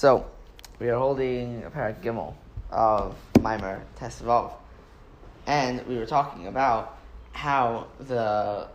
So, we are holding Parak Gimel of Maimer Tesvav, and we were talking about how the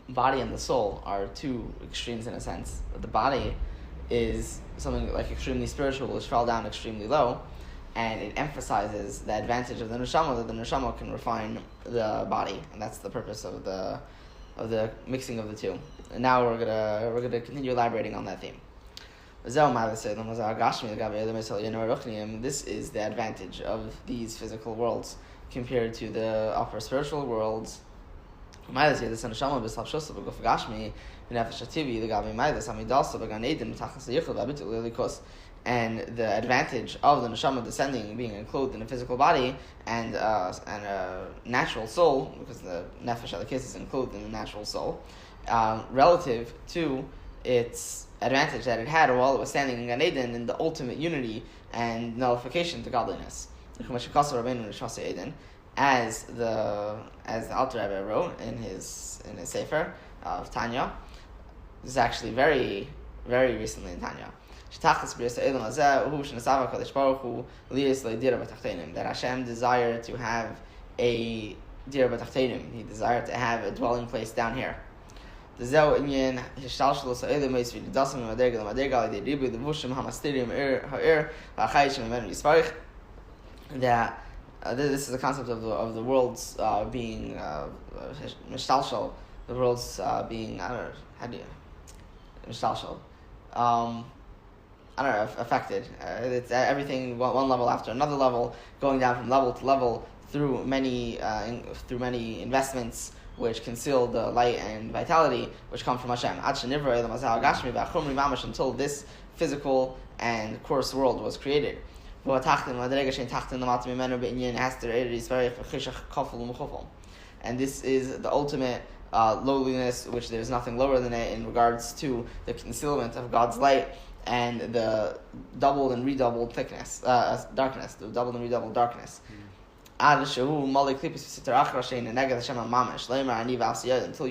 body and the soul are two extremes in a sense. The body is something like extremely spiritual, which fell down extremely low, and it emphasizes the advantage of the neshama, that the neshama can refine the body, and that's the purpose of the mixing of the two. And now we're gonna continue elaborating on that theme. This is the advantage of these physical worlds compared to the upper spiritual worlds. And the advantage of the neshama descending, being enclosed in a physical body, and a natural soul, because the nefesh alikis is enclosed in a natural soul, relative to its advantage that it had while it was standing in Gan Eden in the ultimate unity and nullification to godliness. As the Alter Rebbe wrote in his Sefer of Tanya. This is actually very, very recently in Tanya. That Hashem desired to have a dir b'tachtenim. He desired to have a dwelling place down here. That this is the concept of the worlds being mishtalshal, the worlds being, I don't know, how do you mishtalshal? Affected. It's everything one level after another level, going down from level to level through many investments which conceal the light and vitality which come from Hashem. Until this physical and coarse world was created. And this is the ultimate lowliness, which there is nothing lower than it in regards to the concealment of God's light and the doubled and redoubled darkness, the doubled and redoubled darkness. Until you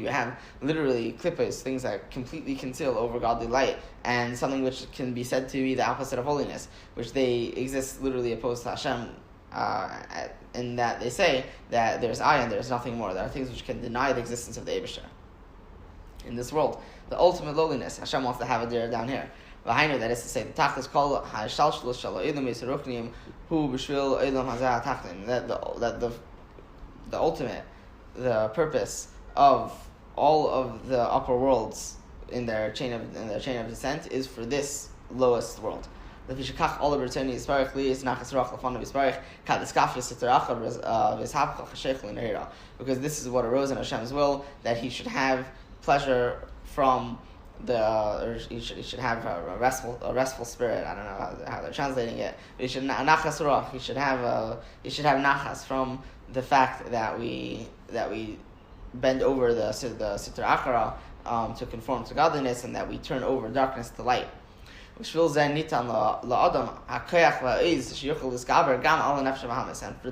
have literally klippas, things that completely conceal over godly light, and something which can be said to be the opposite of holiness, which they exist literally opposed to Hashem, in that they say that there's I and there's nothing more. There are things which can deny the existence of the Eibusher. In this world, the ultimate lowliness, Hashem wants to have it there down here. That is to say, the tachlis kol ha'shalshlus shel ha'elam yisaruknim hu b'shvil elam hazeh ha'tachlim. That the ultimate, the purpose of all of the upper worlds in their chain of descent is for this lowest world. Because this is what arose in Hashem's will, that he should have pleasure from he should have a restful spirit. I don't know how they're translating it. But he should nachas ruach. He should have nachas from the fact that we bend over the sitra achara to conform to godliness, and that we turn over darkness to light. And for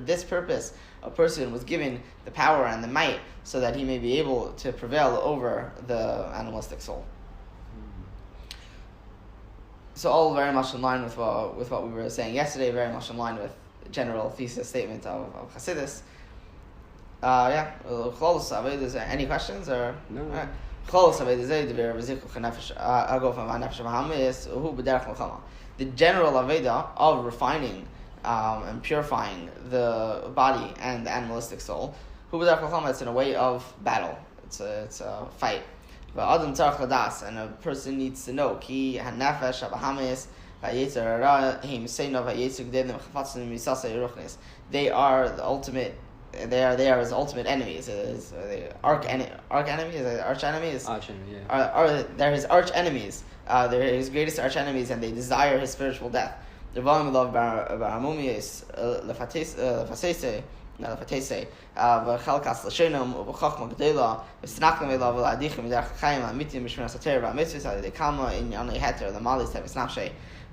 this purpose, a person was given the power and the might so that he may be able to prevail over the animalistic soul. So all very much in line with what we were saying yesterday, very much in line with the general thesis statement of Chassidus. Is there any questions? Or no. Right. The general aveda of refining and purifying the body and the animalistic soul, it's in a way of battle. It's a fight. And a person needs to know they are the ultimate. They are his ultimate enemies. Arch enemies. They're his arch enemies. They're his greatest arch enemies, and they desire his spiritual death. The volume of Their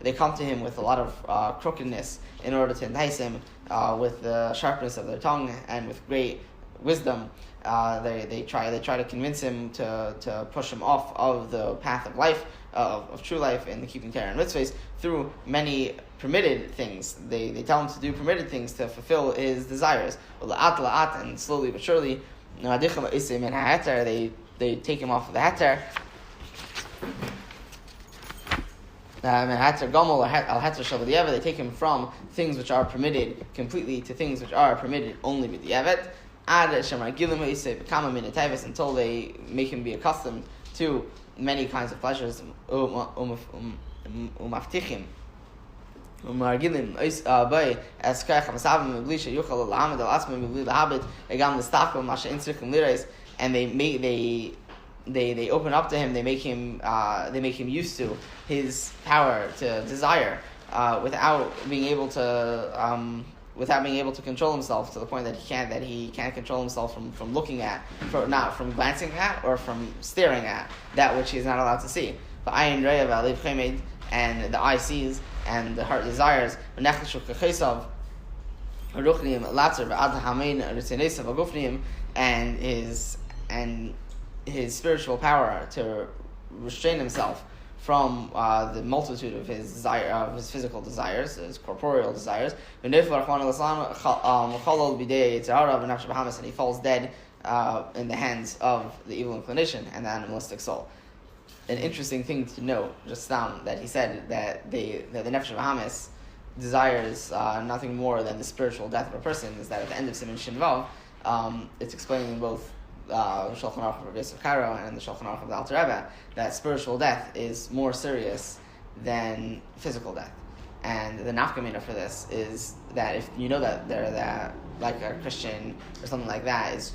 they come to him with a lot of crookedness in order to entice him, with the sharpness of their tongue and with great wisdom. They try to convince him to push him off of the path of life, of true life, in the keeping Torah and mitzvahs through many permitted things. They tell him to do permitted things to fulfill his desires. La'at, and slowly but surely, they take him off of the heter. They take him from things which are permitted completely to things which are permitted only with the evet, until they make him be accustomed to many kinds of pleasures. And they open up to him. They make him used to his power to desire, without being able to control himself to the point that he can't control himself from looking at, from glancing at, or from staring at that which he is not allowed to see. But ayin re'eh v'alev chemed, and the eye sees and the heart desires. And his spiritual power to restrain himself from the multitude of his physical desires, his corporeal desires, and he falls dead in the hands of the evil inclination and the animalistic soul. An interesting thing to note, just now, that he said that the Nefesh Bahamis desires nothing more than the spiritual death of a person, is that at the end of Siman Shin Vav, it's explained in both Shulchan Aruch of Rabbi Yosef Karo and the Shulchan Aruch of the Alter Rebbe that spiritual death is more serious than physical death. And the nafkamina for this is that if you know that like a Christian or something like that is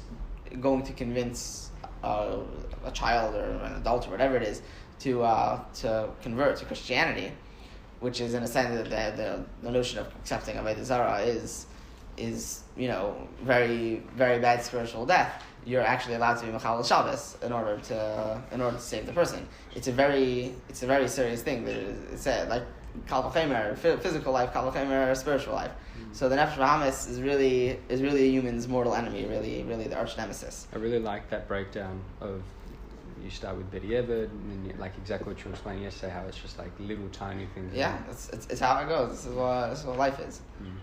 going to convince a child or an adult or whatever it is to convert to Christianity, which is in a sense that the notion of accepting Avodah Zarah is very, very bad spiritual death. You're actually allowed to be Mechalel Shabbos in order to save the person. It's a very serious thing. It's like Kal V'Chomer, physical life, Kal V'Chomer, spiritual life. Mm-hmm. So the Nefesh Bahamis is really a human's mortal enemy, really the arch nemesis. I really like that breakdown of, you start with B'di'evad, and then like exactly what you were explaining yesterday, how it's just like little tiny things. Yeah, it's how it goes. This is what life is. Mm.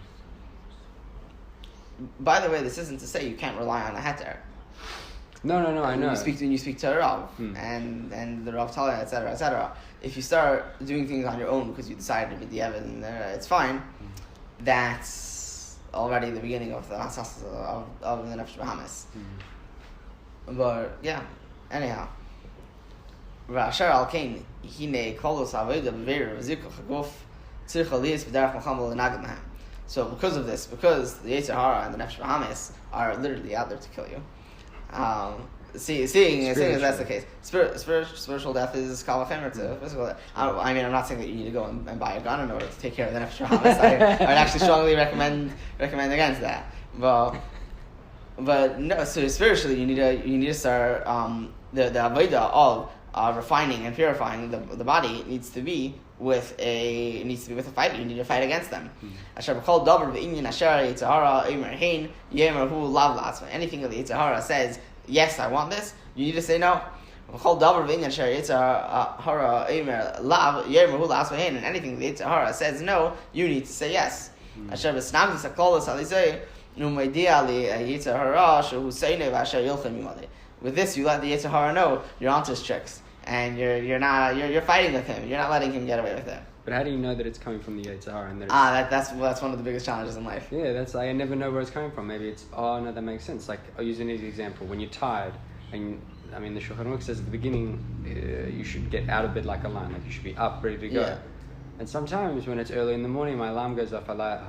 By the way, this isn't to say you can't rely on a heter. No, I know. When you speak to a Rav and the Rav Talia, etc. If you start doing things on your own because you decided to be the Evan, it's fine. That's already the beginning of the Asas of the Nefesh Bahamis. But yeah, anyhow. Ra'asher al Kain hine kolos avoda b'veir v'zikach haguf tzircha liyis b'derech l'chamol l'nagad lahem. So because of this, because the Yetzer Hara and the Nefesh Bahamis are literally out there to kill you. Seeing as that's the case, spiritual death is Kal V'Chomer to physical death. I'm not saying that you need to go and buy a gun in order to take care of the Nefesh Bahamis. I would actually strongly recommend against that. But no. So spiritually, you need to start the avodah of refining and purifying the body needs to be with a fight. You need to fight against them. Anything that the Yetzer Hara says, yes, I want this, you need to say no. And anything the Yetzer Hara says no, you need to say yes. With this, you let the Yetzer Hara know you're onto his tricks. And you're fighting with him. You're not letting him get away with it. But how do you know that it's coming from the Yetzer Hara? And that's one of the biggest challenges in life. Yeah, that's like, I never know where it's coming from. Maybe it's, that makes sense. Like, I'll use an easy example. When you're tired, and the Shulchan Aruch says at the beginning, you should get out of bed like a lion. Like, you should be up, ready to go. Yeah. And sometimes when it's early in the morning, my alarm goes off. I'm like,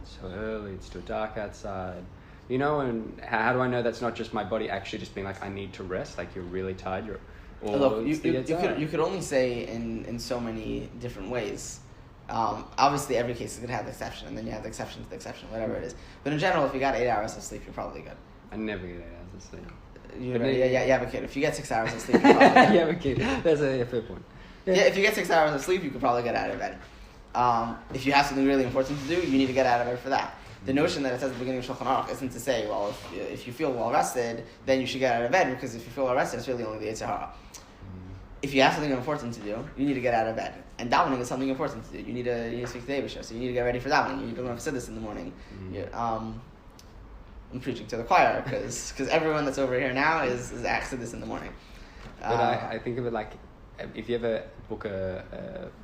it's so early. It's still dark outside. And how do I know that's not just my body actually just being like, I need to rest? Like, you're really tired. Look, you could only say in so many different ways. Obviously, every case is going to have the exception, and then you have the exception to the exception, whatever it is. But in general, if you got 8 hours of sleep, you're probably good. I never get 8 hours of sleep. You have a kid. If you get 6 hours of sleep, you're probably good. You have a kid. That's a fair point. Yeah, if you get 6 hours of sleep, you could probably get out of bed. If you have something really important to do, you need to get out of bed for that. The notion that it says at the beginning of Shulchan Aruch isn't to say, well, if you feel well rested, then you should get out of bed, because if you feel well rested, it's really only the Yetzer Hara. If you have something important to do, you need to get out of bed. And davening is something important to do. You need to speak to the Eibusher, so you need to get ready for davening. You need to learn Chassidus in the morning. I'm preaching to the choir, because everyone that's over here now is at Chassidus in the morning. But I think of it like, if you ever book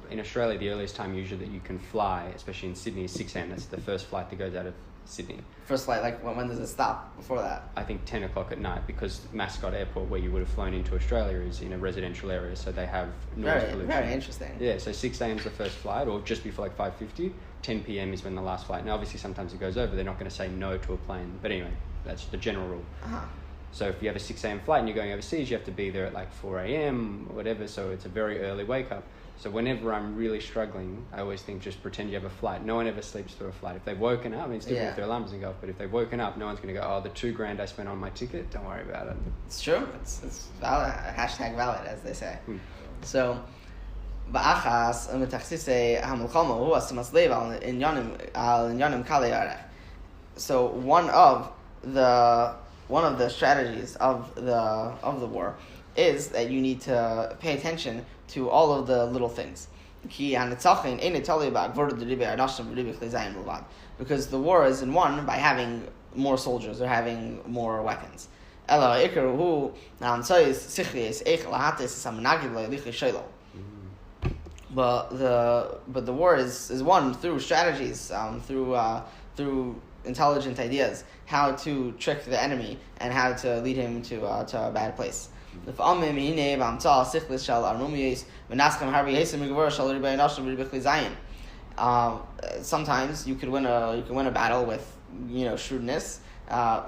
in Australia, the earliest time usually that you can fly, especially in Sydney, is 6 a.m. That's the first flight that goes out of Sydney. First flight, like when does it stop before that? I think 10 o'clock at night, because Mascot Airport, where you would have flown into Australia, is in a residential area, so they have noise pollution. Very interesting. Yeah, so 6 a.m. is the first flight, or just before like 5:50. 10 p.m. is when the last flight. Now, obviously, sometimes it goes over. They're not going to say no to a plane. But anyway, that's the general rule. Uh-huh. So if you have a 6 a.m. flight and you're going overseas, you have to be there at like 4 a.m. or whatever, so it's a very early wake up. So whenever I'm really struggling, I always think just pretend you have a flight. No one ever sleeps through a flight. If they've woken up, I mean, it's different if their alarms go off, but if they've woken up, no one's going to go, oh, the $2,000 I spent on my ticket, don't worry about it. It's true. It's valid. Hashtag valid, as they say. So, ba'achas u'metachsisei hamulchama hu asimas lev al inyanim kalei arech. So one of the strategies of the war is that you need to pay attention to all of the little things. Because the war isn't won by having more soldiers or having more weapons. But the war is won through strategies, through intelligent ideas, how to trick the enemy and how to lead him to a bad place. Sometimes you could win a battle with shrewdness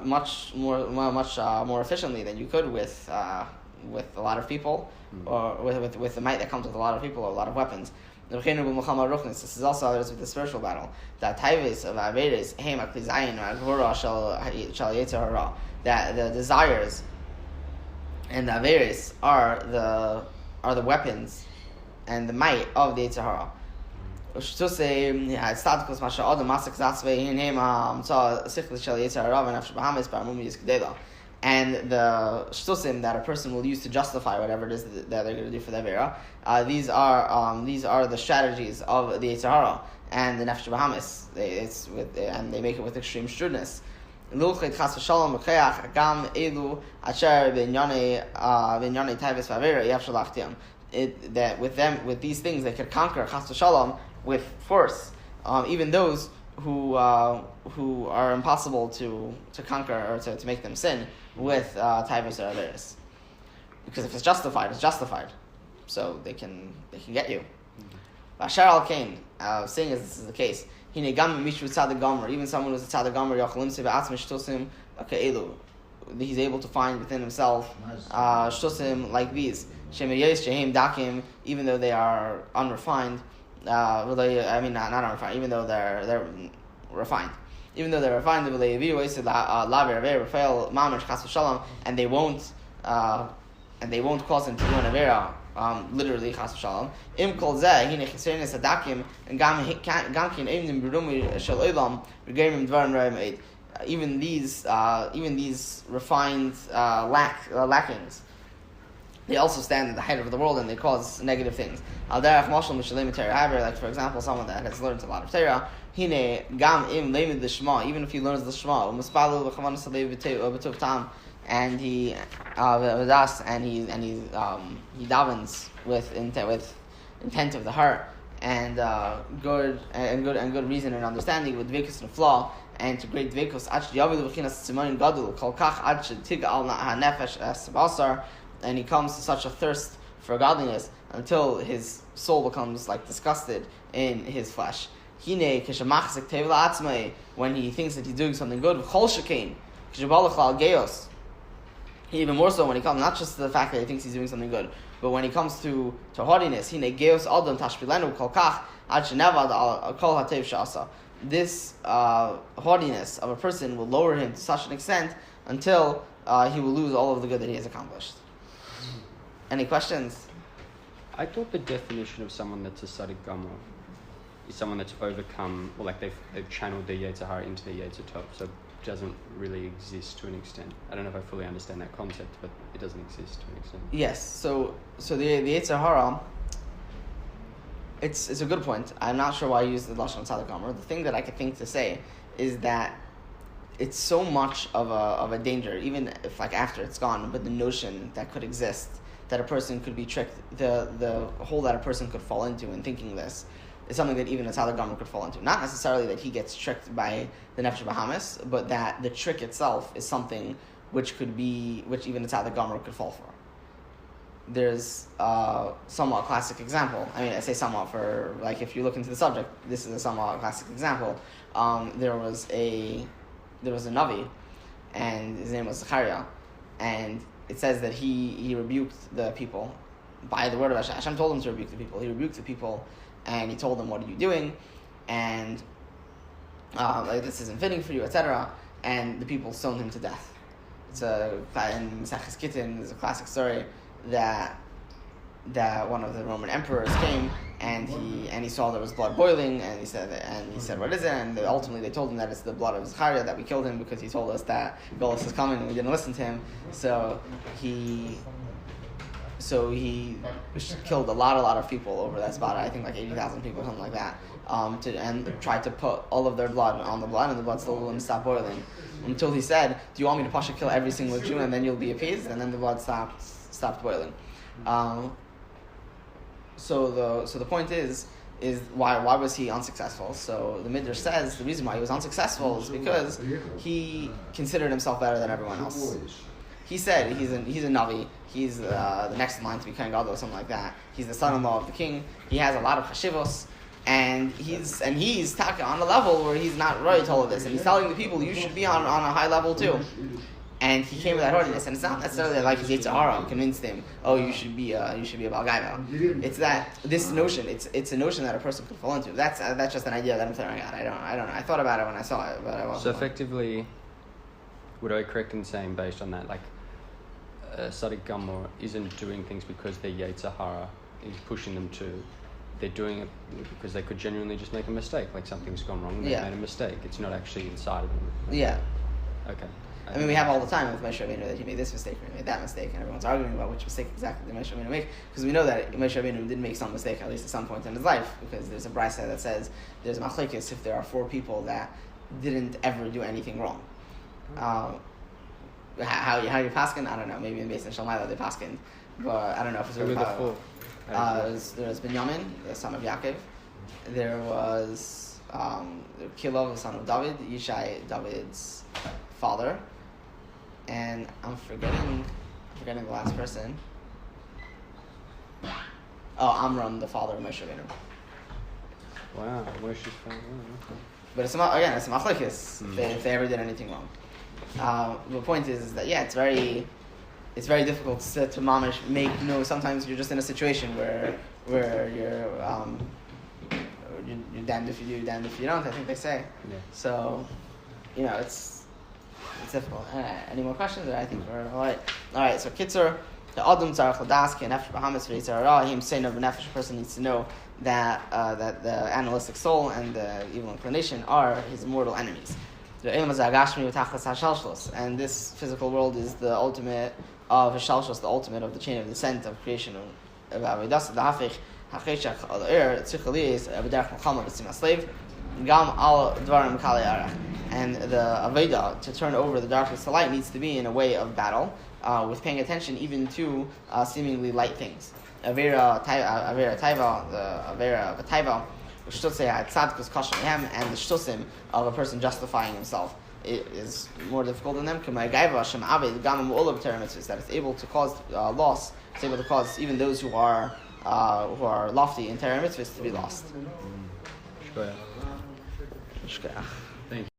much more efficiently than you could with a lot of people, or with the might that comes with a lot of people or a lot of weapons. This is also others with the spiritual battle. That the desires and the averis are the weapons and the might of the Yetzer Hara. And the shtusim that a person will use to justify whatever it is that they're going to do for the avera, these are the strategies of the Yetzer Hara and the nefesh bahamis. And they make it with extreme shrewdness. That with these things they could conquer chas v'shalom with force, even those who are impossible to conquer or to make them sin with taivos or averis. Because if it's justified, it's justified. So they can get you. Bashar al-Kain, seeing as this is the case, even someone who's a Tzadik Gamur, he's able to find within himself shtusim like these, even though they are unrefined. Not unrefined, even though they're refined. Even though they're refined, and they won't cause him to do an avera, literally chas v'shalom. Im kol zeh hine chiserenes adakim and gam kin eimnim berumi shel olam regerim dvarim re'emed. Even these refined lackings, they also stand at the height of the world and they cause negative things. Al derech mashal mishalem Torah. Like for example, someone that has learned a lot of Torah. Hine gam im leimid the Shema. Even if he learns the Shema, u'mispalu v'chavanas alev b'tov tam. And he davens with intent of the heart and good reason and understanding with dvekus and flaw and to great dvekus and he comes to such a thirst for godliness until his soul becomes like disgusted in his flesh. When he thinks that he's doing something good, even more so when he comes, not just to the fact that he thinks he's doing something good, but when he comes to haughtiness, this haughtiness of a person will lower him to such an extent until he will lose all of the good that he has accomplished. Any questions? I thought the definition of someone that's a Tzadik Gamur is someone that's overcome, or like they've channeled their Yetzer Hara into their Yetzer Tov, so it doesn't really exist to an extent. I don't know if I fully understand that concept, but it doesn't exist to an extent. Yes. So the Yetzer Hara, it's a good point. I'm not sure why I use the lashon Tzadik Gamur. The thing that I could think to say is that it's so much of a danger, even if like after it's gone, but the notion that could exist, that a person could be tricked, the hole that a person could fall into in thinking this is something that even a Tzadik Gamur could fall into. Not necessarily that he gets tricked by the Nefesh Bahamas, but that the trick itself is something which even a Tzadik Gamur could fall for. There's a somewhat classic example. I mean, I say somewhat for, like, if you look into the subject, this is a somewhat classic example. There was a Navi, and his name was Zechariah, and it says that he rebuked the people by the word of Hashem. Hashem told him to rebuke the people. He rebuked the people, and he told them, "What are you doing?" And like, this isn't fitting for you, etc. And the people stoned him to death. It's in Maseches Gittin. There's a classic story that one of the Roman emperors came and he saw there was blood boiling, and he said, "What is it?" And ultimately they told him that it's the blood of Zechariah, that we killed him because he told us that Golos is coming and we didn't listen to him. So he killed a lot of people over that spot. I think like 80,000 people, something like that. And tried to put all of their blood on the blood, and the blood still wouldn't stop boiling until he said, "Do you want me to pasha kill every single Jew and then you'll be appeased?" And then the blood stopped boiling. So the point is why was he unsuccessful? So the Midrash says the reason why he was unsuccessful is because he considered himself better than everyone else. He said he's a Navi, he's the next in line to be Kohen Gadol or something like that. He's the son-in-law of the king. He has a lot of chashivos, and he's on a level where he's not right to all of this, and he's telling the people you should be on a high level too. And he came with that hardiness, and it's not necessarily like his Yetzer Hara convinced him, "Oh, you should be a Baal Gaiva." It's that this notion, it's a notion that a person could fall into. That's just an idea that I'm throwing out. I don't know. I thought about it when I saw it, but I wasn't. So effectively, would I be correct in saying, based on that, like Tzadik Gamur isn't doing things because their Yetzer Hara is pushing them to? They're doing it because they could genuinely just make a mistake, like something's gone wrong and they made a mistake. It's not actually inside of them. Yeah. Okay. I mean, we have all the time with Moshe Rabbeinu that he made this mistake or he made that mistake, and everyone's arguing about which mistake exactly did Moshe Rabbeinu make, because we know that Moshe Rabbeinu did make some mistake, at least at some point in his life, because there's a brisa that says there's machlekes if there are 4 people that didn't ever do anything wrong. How you paskin? I don't know. Maybe in Beis Shammai they paskin, but I don't know if it's really the 4. There was Binyamin, the son of Yaakov. There was Kilov, the son of David, Yishai, David's father. And I'm forgetting the last person. Oh, Amram, the father of Moshe Rabbeinu. Wow, Moshe's father. Okay. But it's a machlekes if they ever did anything wrong. The point is that it's very difficult to mamish make. Sometimes you're just in a situation where you're damned if you do, damned if you don't. I think they say. Yeah. So, it's difficult. Any more questions? I think we're all right. All right. So Kitzur, the Adam Tzarech Ladas Ki Nefesh Bahamas V'Yetzer Hara. Him saying of a nefesh person needs to know that the animalistic soul and the evil inclination are his mortal enemies. And this physical world is the ultimate of Hishalshos, the ultimate of the chain of descent of creation of Avodas. The Hafich Hacheshach Al Er Tzichaliyis B'derech Melchama B'Tzima Slave Gam Al Dvarim Kali Arach. And the Aveda, to turn over the darkness to light, needs to be in a way of battle, with paying attention even to seemingly light things. Avera Taiva, the Avera of a Taiva, and the shtusim of a person justifying himself is more difficult than them. That it's able to cause loss. It's able to cause even those who are lofty in Torah mitzvahs to be lost. Thank you.